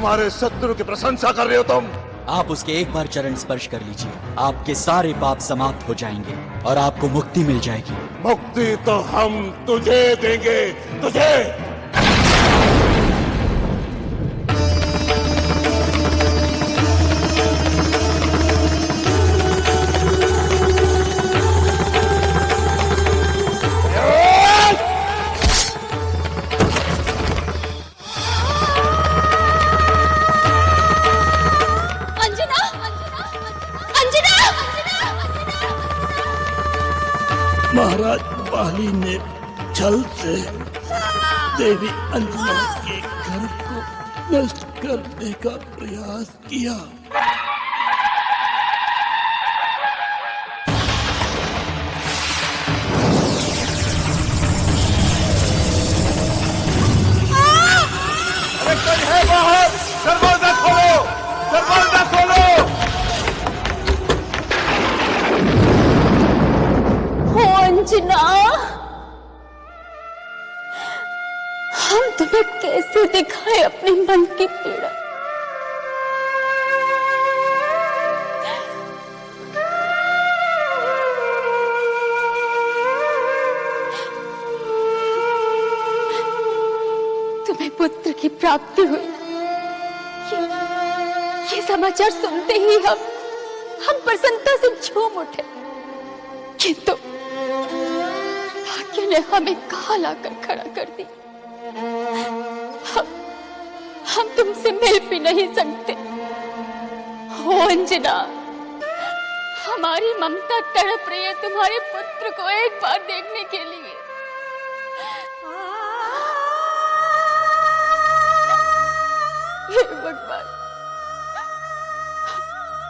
हमारे शत्रु की प्रशंसा कर रहे हो तुम? आप उसके एक बार चरण स्पर्श कर लीजिए, आपके सारे पाप समाप्त हो जाएंगे और आपको मुक्ति मिल जाएगी। मुक्ति तो हम तुझे देंगे, तुझे। महाराज बाली ने छल से देवी अंजना के घर को नष्ट करने का प्रयास किया। अरे कौन है बाहर? दरवाजा खोलो, दरवाजा खोलो। अंजना, हम तुम्हें कैसे दिखाए अपने मन की पीड़ा? तुम्हें पुत्र की प्राप्ति हुई, ये समाचार सुनते ही हम प्रसन्नता से झूम उठे, किंतु भाग्य ने हमें कहाँ लाकर खड़ा कर दी। हम तुमसे मिल भी नहीं सकते। हो अंजना, हमारी ममता तड़प रही है तुम्हारे पुत्र को एक बार देखने के लिए। हे भगवान,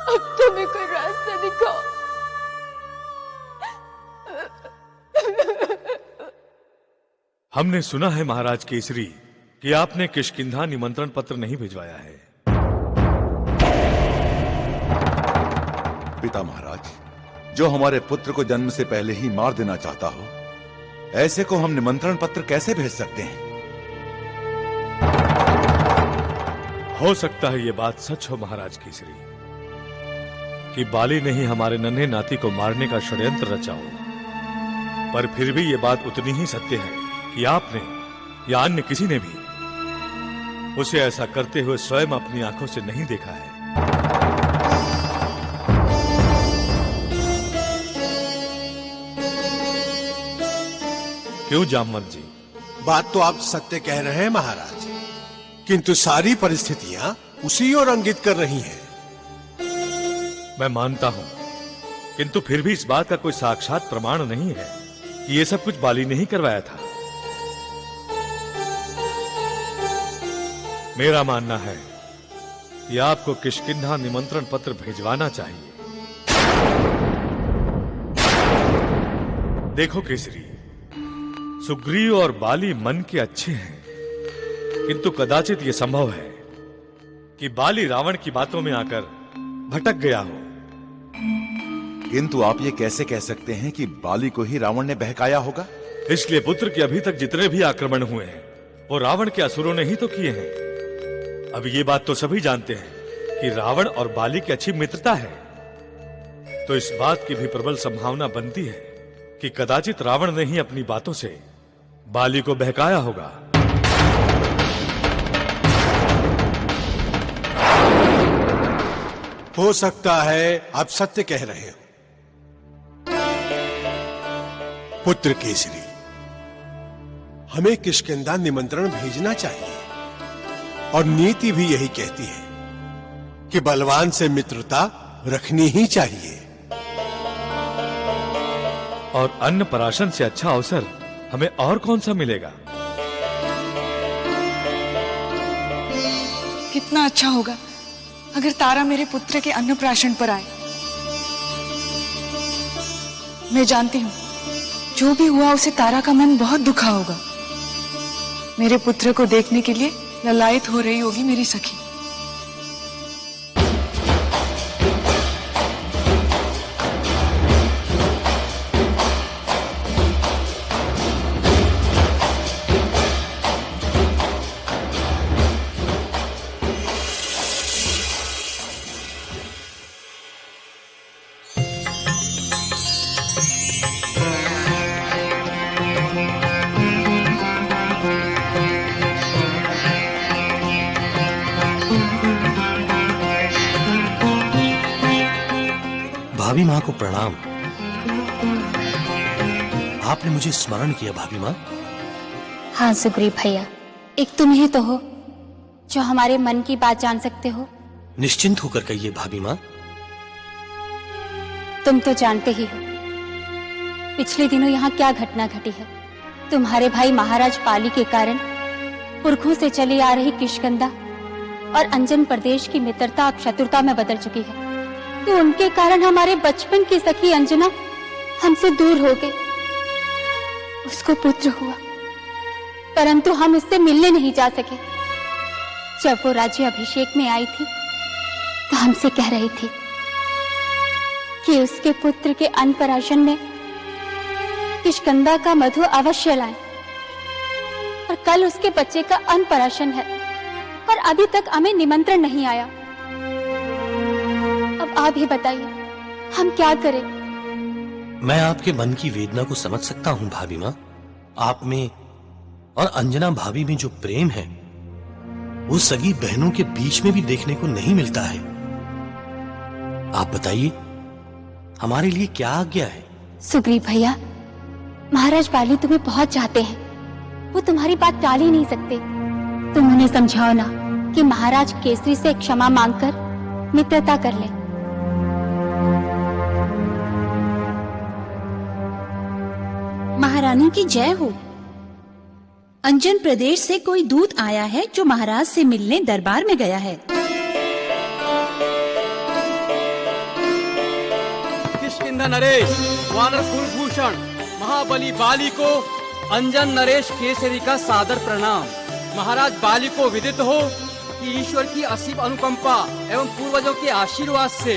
अब तुम्हें कोई रास्ता दिखाओ। हमने सुना है महाराज केसरी कि आपने किष्किंधा निमंत्रण पत्र नहीं भिजवाया है। पिता महाराज, जो हमारे पुत्र को जन्म से पहले ही मार देना चाहता हो, ऐसे को हम निमंत्रण पत्र कैसे भेज सकते हैं? हो सकता है ये बात सच हो महाराज केसरी, कि बाली ने ही हमारे नन्हे नाती को मारने का षड्यंत्र रचा हो, पर फिर भी ये बात उतनी ही सत्य है कि आपने या अन्य किसी ने भी उसे ऐसा करते हुए स्वयं अपनी आंखों से नहीं देखा है। क्यों जामवंत जी? बात तो आप सत्य कह रहे हैं महाराज, किंतु सारी परिस्थितियां उसी ओर इंगित कर रही हैं। मैं मानता हूं, किंतु फिर भी इस बात का कोई साक्षात प्रमाण नहीं है कि यह सब कुछ बाली ने ही करवाया था। मेरा मानना है कि आपको किष्किंधा निमंत्रण पत्र भिजवाना चाहिए। देखो केसरी, सुग्रीव और बाली मन के अच्छे हैं, किंतु कदाचित यह संभव है कि बाली रावण की बातों में आकर भटक गया हो। किंतु आप ये कैसे कह सकते हैं कि बाली को ही रावण ने बहकाया होगा? इसलिए पुत्र के अभी तक जितने भी आक्रमण हुए हैं वो रावण के असुरों ने ही तो किए हैं। अब ये बात तो सभी जानते हैं कि रावण और बाली की अच्छी मित्रता है, तो इस बात की भी प्रबल संभावना बनती है कि कदाचित रावण ने ही अपनी बातों से बाली को बहकाया होगा। हो सकता है आप सत्य कह रहे हो पुत्र केसरी, हमें किष्किंधा निमंत्रण भेजना चाहिए, और नीति भी यही कहती है कि बलवान से मित्रता रखनी ही चाहिए। और अन्न पराशन से अच्छा अवसर हमें और कौन सा मिलेगा? कितना अच्छा होगा अगर तारा मेरे पुत्र के अन्नप्राशन पर आए। मैं जानती हूँ जो भी हुआ उसे तारा का मन बहुत दुखा होगा। मेरे पुत्र को देखने के लिए ललायत हो रही होगी मेरी सखी। भाभी माँ को प्रणाम। आपने मुझे स्मरण किया भाभी माँ। हाँ सुग्रीव भैया, एक तुम ही तो हो जो हमारे मन की बात जान सकते हो। निश्चिंत होकर कहिए भाभी माँ। तुम तो जानते ही हो पिछले दिनों यहाँ क्या घटना घटी है। तुम्हारे भाई महाराज पाली के कारण पुरखों से चली आ रही किष्किंधा और अंजन प्रदेश की मित्रता अब शत्रुता में बदल चुकी है। तो उनके कारण हमारे बचपन की सखी अंजना हमसे दूर हो गई। उसको पुत्र हुआ परंतु हम उससे मिलने नहीं जा सके। जब वो राज्य अभिषेक में आई थी तो हमसे कह रही थी कि उसके पुत्र के अन्नप्राशन में किष्किंधा का मधु अवश्य लाएं। और कल उसके बच्चे का अन्नप्राशन है और अभी तक हमें निमंत्रण नहीं आया। अब आप ही बताइए हम क्या करें। मैं आपके मन की वेदना को समझ सकता हूँ भाभी माँ। आप में और अंजना भाभी में जो प्रेम है वो सगी बहनों के बीच में भी देखने को नहीं मिलता है। आप बताइए हमारे लिए क्या आज्ञा है। सुग्रीव भैया, महाराज पाली तुम्हें बहुत चाहते हैं। वो तुम्हारी बात टाल ही नहीं सकते। तुम उन्हें समझाओ ना कि महाराज केसरी से क्षमा मांगकर मित्रता कर ले। महारानी की जय हो। अंजन प्रदेश से कोई दूत आया है जो महाराज से मिलने दरबार में गया है। किष्किंधा नरेश वानर कुलभूषण महाबली बाली को अंजन नरेश केसरी का सादर प्रणाम। महाराज बाली को विदित हो कि ईश्वर की असीम अनुकंपा एवं पूर्वजों के आशीर्वाद से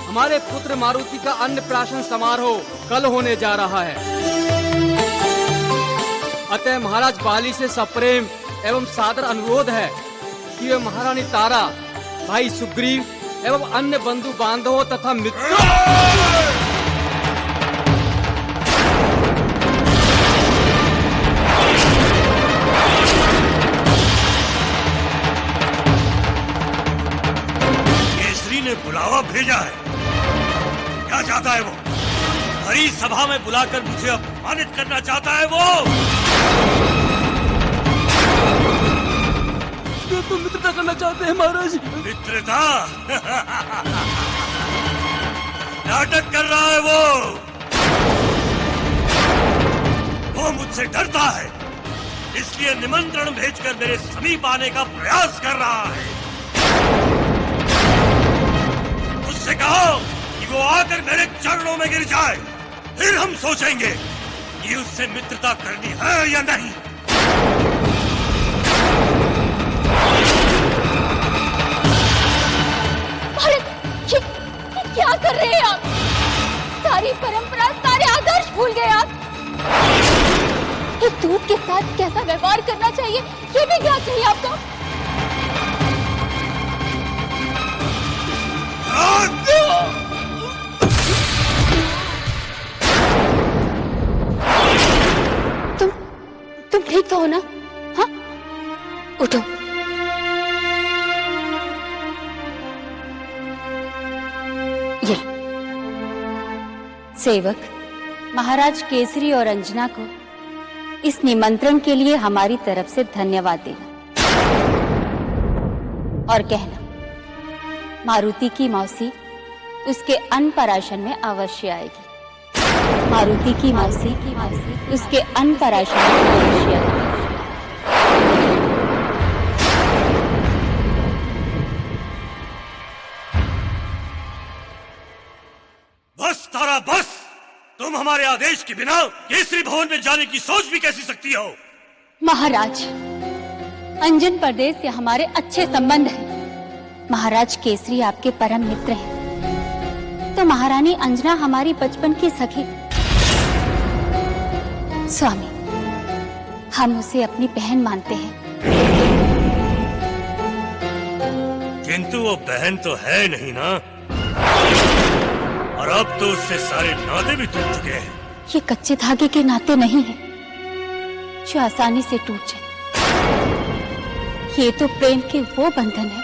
हमारे पुत्र मारुति का अन्नप्राशन समारोह कल होने जा रहा है। अतः महाराज बाली से सप्रेम एवं सादर अनुरोध है कि वे महारानी तारा, भाई सुग्रीव एवं अन्य बंधु बांधवों तथा मित्रों केसरी ने बुलावा भेजा है। क्या चाहता है वो? हरी सभा में बुलाकर मुझे अपमानित करना चाहता है वो। तो मित्रता करना चाहते हैं महाराज। मित्रता? नाटक कर रहा है वो मुझसे डरता है, इसलिए निमंत्रण भेजकर मेरे समीप आने का प्रयास कर रहा है। उससे कहो कि वो आकर मेरे चरणों में गिर जाए, फिर हम सोचेंगे कि उससे मित्रता करनी है या नहीं। ये क्या कर रहे हैं आप? सारी परंपरा, सारे आदर्श भूल गए आप। एक दूत के साथ कैसा व्यवहार करना चाहिए ये भी क्या चाहिए आपको? तुम ठीक तो हो ना? हाँ, उठो। ये सेवक महाराज केसरी और अंजना को इस निमंत्रण के लिए हमारी तरफ से धन्यवाद देना और कहना मारुति की मौसी उसके अन्नप्राशन में अवश्य आएगी। मारुति की मौसी उसके अन्नप्राशन में अवश्य आएगी। बस तारा बस। तुम हमारे आदेश के बिना केसरी भवन में जाने की सोच भी कैसी सकती हो? महाराज, अंजन प्रदेश से हमारे अच्छे संबंध हैं। महाराज केसरी आपके परम मित्र हैं, तो महारानी अंजना हमारी बचपन की सखी। स्वामी, हम उसे अपनी बहन मानते हैं। किंतु वो बहन तो है नहीं ना, और अब तो उससे सारे नाते भी टूट चुके हैं। ये कच्चे धागे के नाते नहीं हैं, जो आसानी से टूट जाए। ये तो प्रेम के वो बंधन है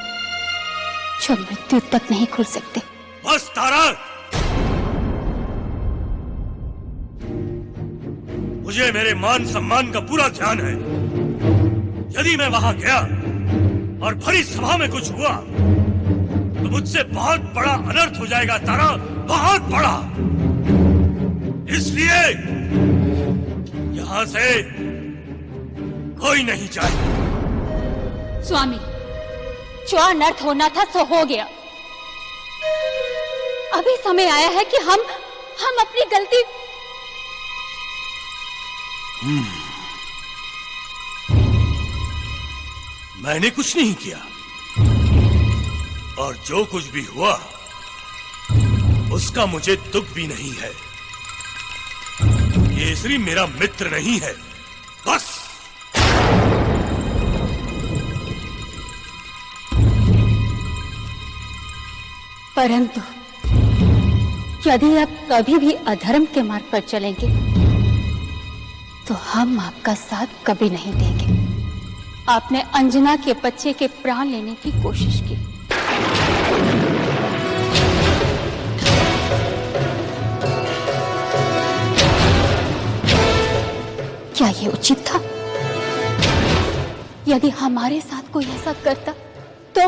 जो मृत्यु तक नहीं खुल सकते। बस तारा, मुझे मेरे मान सम्मान का पूरा ध्यान है। यदि मैं वहां गया और भरी सभा में कुछ हुआ तो मुझसे बहुत बड़ा अनर्थ हो जाएगा तारा, बहुत बड़ा। इसलिए यहां से कोई नहीं जाए। स्वामी, जो अनर्थ होना था सो हो गया। अभी समय आया है कि हम अपनी गलती। मैंने कुछ नहीं किया, और जो कुछ भी हुआ उसका मुझे दुख भी नहीं है। केसरी मेरा मित्र नहीं है, बस। परंतु यदि आप कभी भी अधर्म के मार्ग पर चलेंगे तो हम आपका साथ कभी नहीं देंगे। आपने अंजना के बच्चे के प्राण लेने की कोशिश की। क्या ये उचित था? यदि हमारे साथ कोई ऐसा करता तो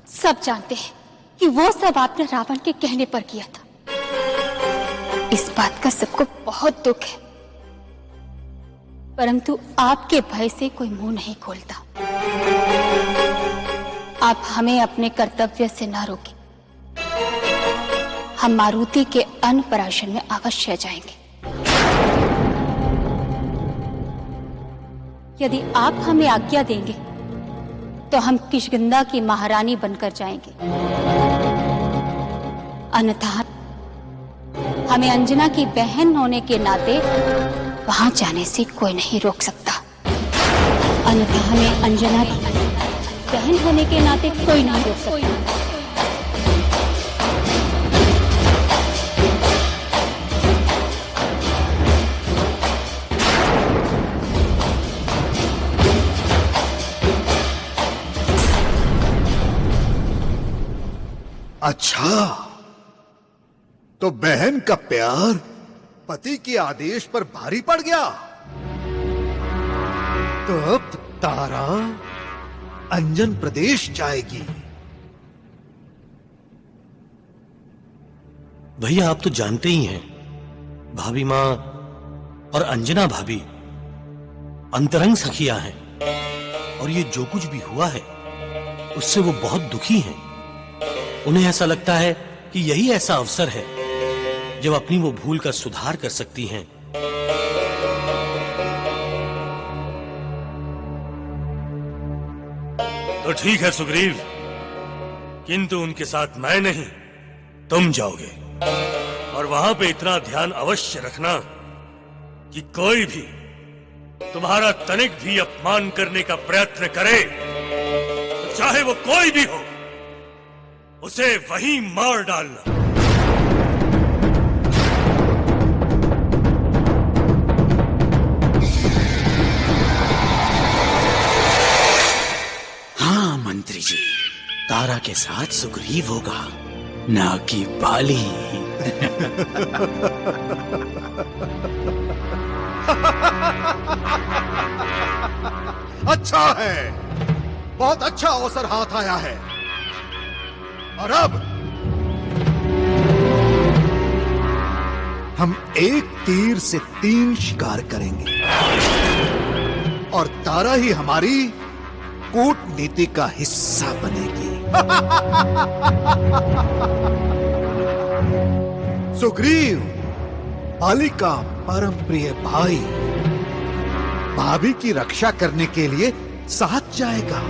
सब जानते हैं कि वो सब आपने रावण के कहने पर किया था। इस बात का सबको बहुत दुख है, परंतु आपके भय से कोई मुंह नहीं खोलता। आप हमें अपने कर्तव्य से ना रोकें। हम मारुति के अन्नप्राशन में अवश्य जाएंगे। यदि आप हमें आज्ञा देंगे तो हम किष्किंधा की महारानी बनकर जाएंगे, अन्यथा हमें अंजना की बहन होने के नाते वहां जाने से कोई नहीं रोक सकता। अन्यथा हमें अंजना की बहन होने के नाते कोई नहीं रोक सकता। अच्छा, तो बहन का प्यार पति के आदेश पर भारी पड़ गया। तो अब तारा अंजन प्रदेश जाएगी। भैया, आप तो जानते ही हैं, भाभी माँ और अंजना भाभी अंतरंग सखियां हैं, और ये जो कुछ भी हुआ है उससे वो बहुत दुखी हैं। उन्हें ऐसा लगता है कि यही ऐसा अवसर है जब अपनी वो भूल का सुधार कर सकती हैं। तो ठीक है सुग्रीव, किंतु उनके साथ मैं नहीं, तुम जाओगे। और वहां पे इतना ध्यान अवश्य रखना कि कोई भी तुम्हारा तनिक भी अपमान करने का प्रयत्न करे तो चाहे वो कोई भी हो, उसे वहीं मार डालना। हाँ मंत्री जी, तारा के साथ सुग्रीव होगा, ना कि बाली। अच्छा है, बहुत अच्छा अवसर हाथ आया है। और अब हम एक तीर से 3 शिकार करेंगे, और तारा ही हमारी कूटनीति का हिस्सा बनेगी। सुग्रीव बाली का परम प्रिय भाई भाभी की रक्षा करने के लिए साथ जाएगा।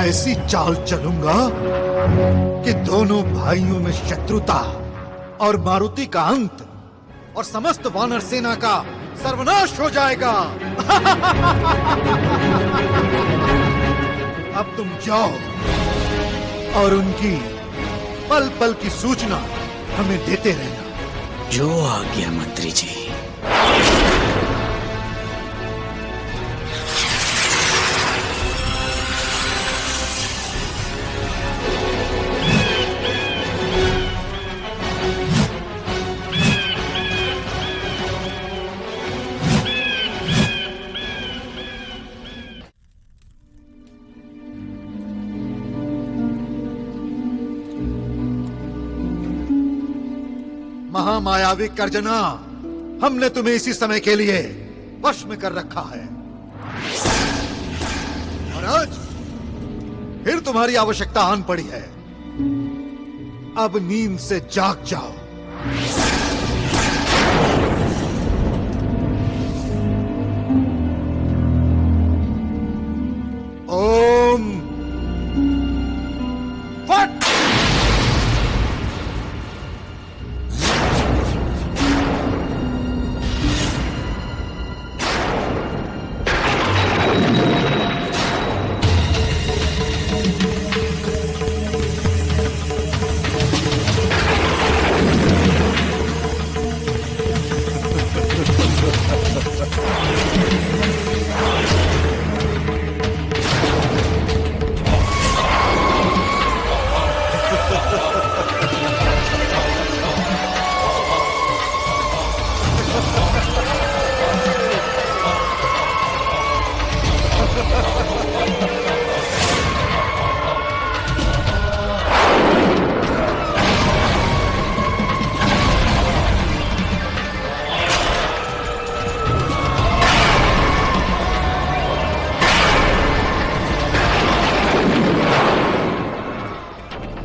ऐसी चाल चलूंगा कि दोनों भाइयों में शत्रुता और मारुति का अंत और समस्त वानर सेना का सर्वनाश हो जाएगा। अब तुम जाओ और उनकी पल पल की सूचना हमें देते रहना। जो आज्ञा मंत्री जी। महामायावी कर्जना, हमने तुम्हें इसी समय के लिए वश में कर रखा है और आज फिर तुम्हारी आवश्यकता आन पड़ी है। अब नींद से जाग जाओ। ओम फट।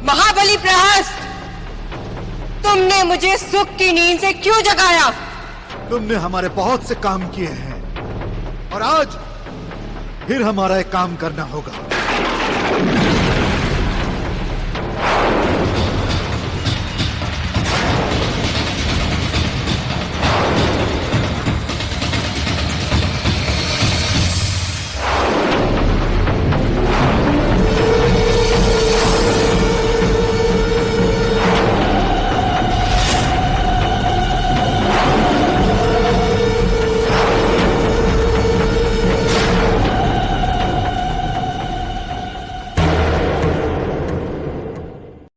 महाबली प्रहस्त, तुमने मुझे सुख की नींद से क्यों जगाया? तुमने हमारे बहुत से काम किए हैं और आज फिर हमारा एक काम करना होगा।